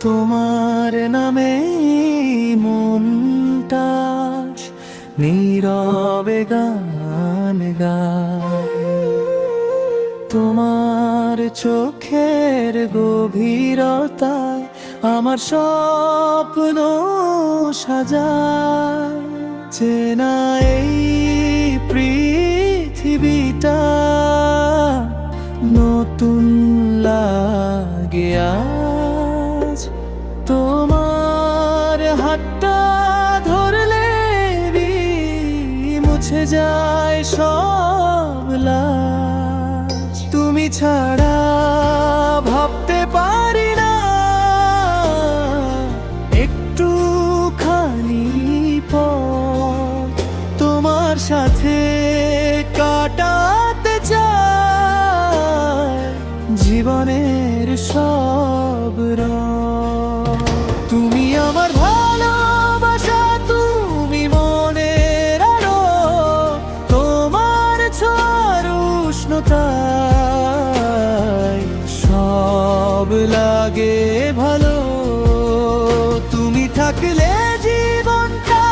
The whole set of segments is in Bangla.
তোমার নামে মনটা নীরবে গান গায়। তোমার চোখের গভীরতায় আমার স্বপ্ন সাজায়। চেনা এই পৃথিবীটা নতুন লাগে আজ। তোমার হাতটা ধরলে মুছে যায় সব লাজ। তুমি ছাড়া ভাবতে পারি না একটুখানি পথ। তোমার সাথে কাটাতে চাই জীবনের সব রঙ। তুমি আমার ভালোবাসা, তুমি মনের আলো। তোমার ছোঁয়ার উষ্ণতায় সব লাগে ভালো। তুমি থাকলে জীবনটা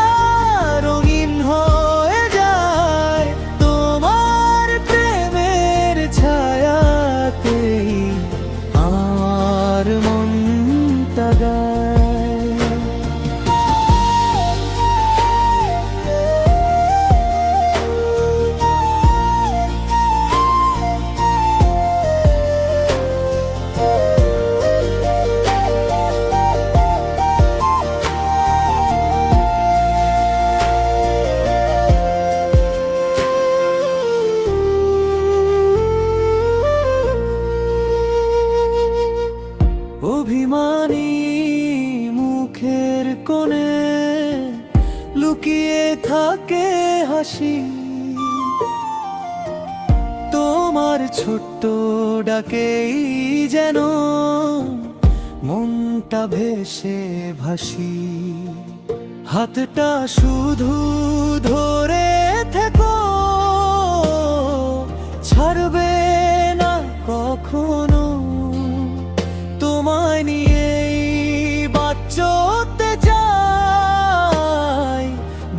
রঙিন হয়ে যায়। তোমার প্রেমের ছায়াতেই আমার মনটা গায়। অভিমানী মুখের কোণে লুকিয়ে থাকে হাসি। তোমার ছোট্ট ডাকেই যেন মনটা ভেসে ভাসি। হাতটা শুধু ধরে থেকো, ছাড়বে না কখনো। তোমায় নিয়েই বাঁচতে চাই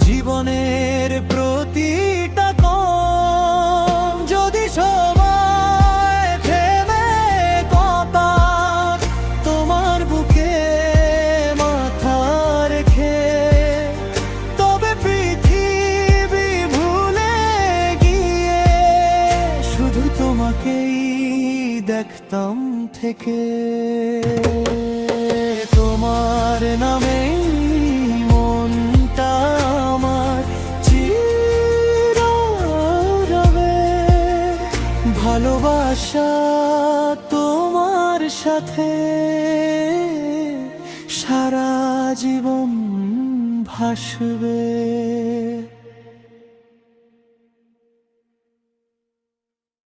জীবনের প্রতিটা ক্ষণ। যদি সময় থেমে কতার তোমার বুকে মাথা রেখে, তবে পৃথিবী ভুলে গিয়ে শুধু তোমাকেই দেখতাম থেকে। তোমার নামে মনটা আমার চিররবে। ভালোবাসা তোমার সাথে সারা জীবন ভাসবে।